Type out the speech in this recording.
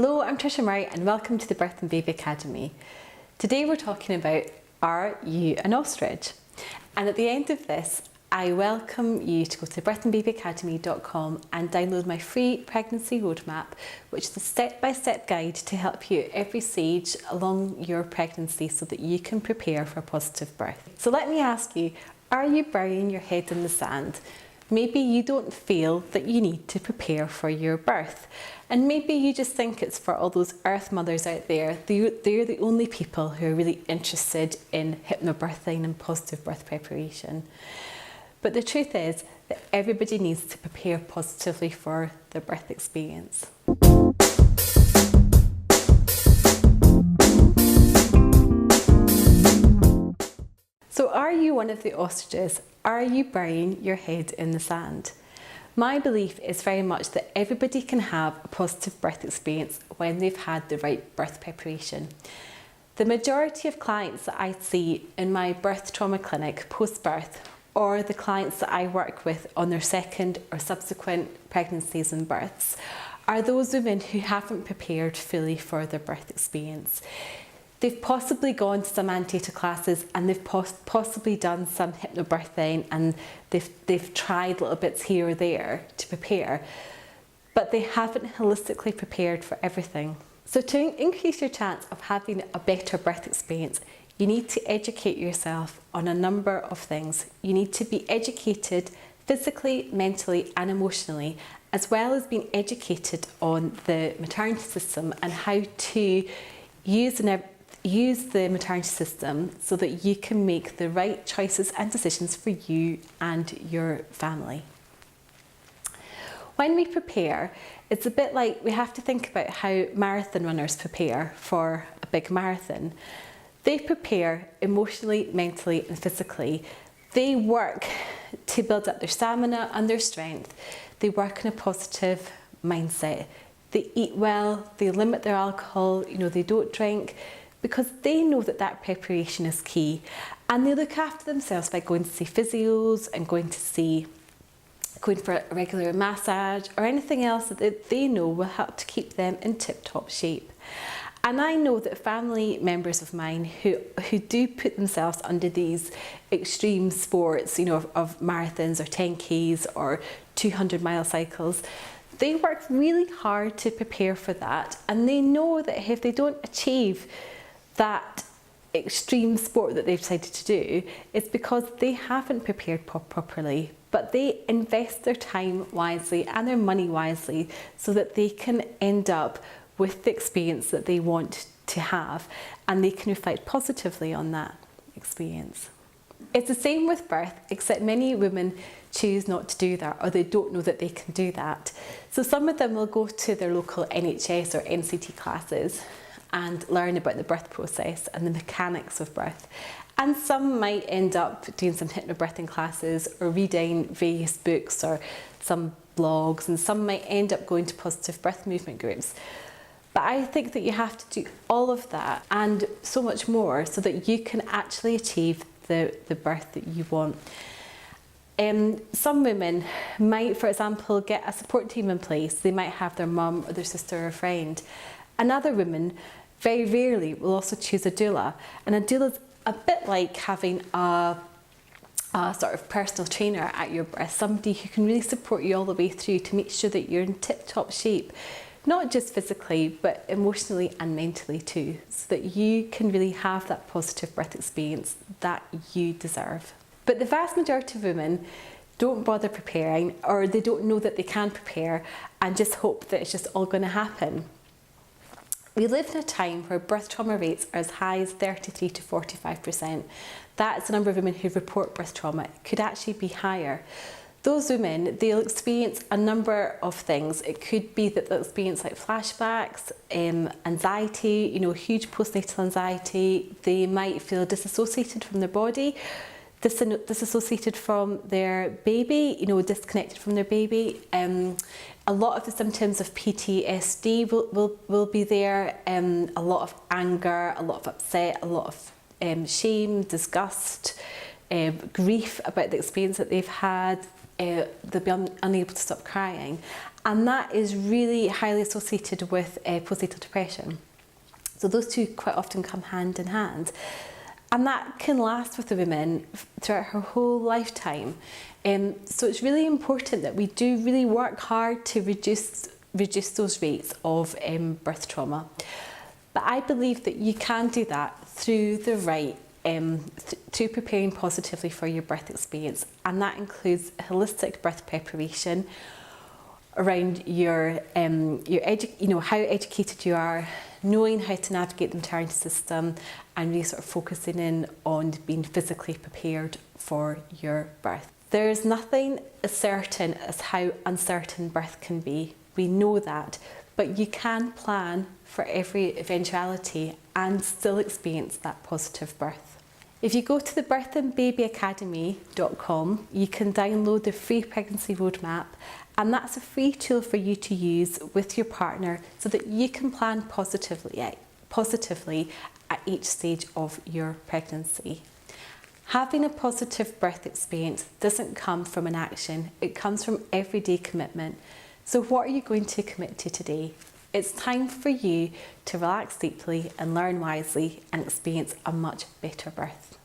Hello, I'm Tricia Murray and welcome to the Birth and Baby Academy. Today we're talking about, are you an ostrich? And at the end of this, I welcome you to go to birthandbabyacademy.com and download my free pregnancy roadmap, which is a step-by-step guide to help you at every stage along your pregnancy so that you can prepare for a positive birth. So let me ask you, are you burying your head in the sand? Maybe you don't feel that you need to prepare for your birth. And maybe you just think it's for all those earth mothers out there. They're the only people who are really interested in hypnobirthing and positive birth preparation. But the truth is that everybody needs to prepare positively for their birth experience. So are you one of the ostriches? Are you burying your head in the sand? My belief is very much that everybody can have a positive birth experience when they've had the right birth preparation. The majority of clients that I see in my birth trauma clinic post-birth, or the clients that I work with on their second or subsequent pregnancies and births, are those women who haven't prepared fully for their birth experience. They've possibly gone to some antenatal classes and they've possibly done some hypnobirthing and they've tried little bits here or there to prepare, but they haven't holistically prepared for everything. So to increase your chance of having a better birth experience, you need to educate yourself on a number of things. You need to be educated physically, mentally and emotionally, as well as being educated on the maternity system and how to use the maternity system so that you can make the right choices and decisions for you and your family. When we prepare, it's a bit like we have to think about how marathon runners prepare for a big marathon. They prepare emotionally, mentally and physically. They work to build up their stamina and their strength. They work in a positive mindset. They eat well, they limit their alcohol, they don't drink, because they know that that preparation is key, and they look after themselves by going to see physios and going for a regular massage or anything else that they know will help to keep them in tip-top shape. And I know that family members of mine who do put themselves under these extreme sports, of marathons or 10Ks or 200-mile cycles, they work really hard to prepare for that, and they know that if they don't achieve that extreme sport that they've decided to do, it's because they haven't prepared properly, but they invest their time wisely and their money wisely so that they can end up with the experience that they want to have, and they can reflect positively on that experience. It's the same with birth, except many women choose not to do that, or they don't know that they can do that. So some of them will go to their local NHS or NCT classes and learn about the birth process and the mechanics of birth. And some might end up doing some hypnobirthing classes or reading various books or some blogs, and some might end up going to positive birth movement groups. But I think that you have to do all of that and so much more so that you can actually achieve the birth that you want. Some women might, for example, get a support team in place. They might have their mum or their sister or a friend. And other women, very rarely, will also choose a doula. And a doula is a bit like having a sort of personal trainer at your breast, somebody who can really support you all the way through to make sure that you're in tip-top shape, not just physically, but emotionally and mentally too, so that you can really have that positive birth experience that you deserve. But the vast majority of women don't bother preparing, or they don't know that they can prepare and just hope that it's just all going to happen. We live in a time where birth trauma rates are as high as 33 to 45%. That's the number of women who report birth trauma. It could actually be higher. Those women, they'll experience a number of things. It could be that they'll experience like flashbacks, anxiety, huge postnatal anxiety. They might feel disassociated from their body, disassociated from their baby, disconnected from their baby. A lot of the symptoms of PTSD will be there, a lot of anger, a lot of upset, a lot of shame, disgust, grief about the experience that they've had. They'll be unable to stop crying. and that is really highly associated with postnatal depression. So those two quite often come hand in hand. And that can last with the woman throughout her whole lifetime. So it's really important that we do really work hard to reduce those rates of birth trauma. But I believe that you can do that through the right, through preparing positively for your birth experience. And that includes holistic birth preparation around your how educated you are, knowing how to navigate the maternity system, and really sort of focusing in on being physically prepared for your birth. There's nothing as certain as how uncertain birth can be. We know that, but you can plan for every eventuality and still experience that positive birth. If you go to the birthandbabyacademy.com, you can download the free pregnancy roadmap, and that's a free tool for you to use with your partner so that you can plan positively at each stage of your pregnancy. Having a positive birth experience doesn't come from an action, it comes from everyday commitment. So what are you going to commit to today? It's time for you to relax deeply and learn wisely and experience a much better birth.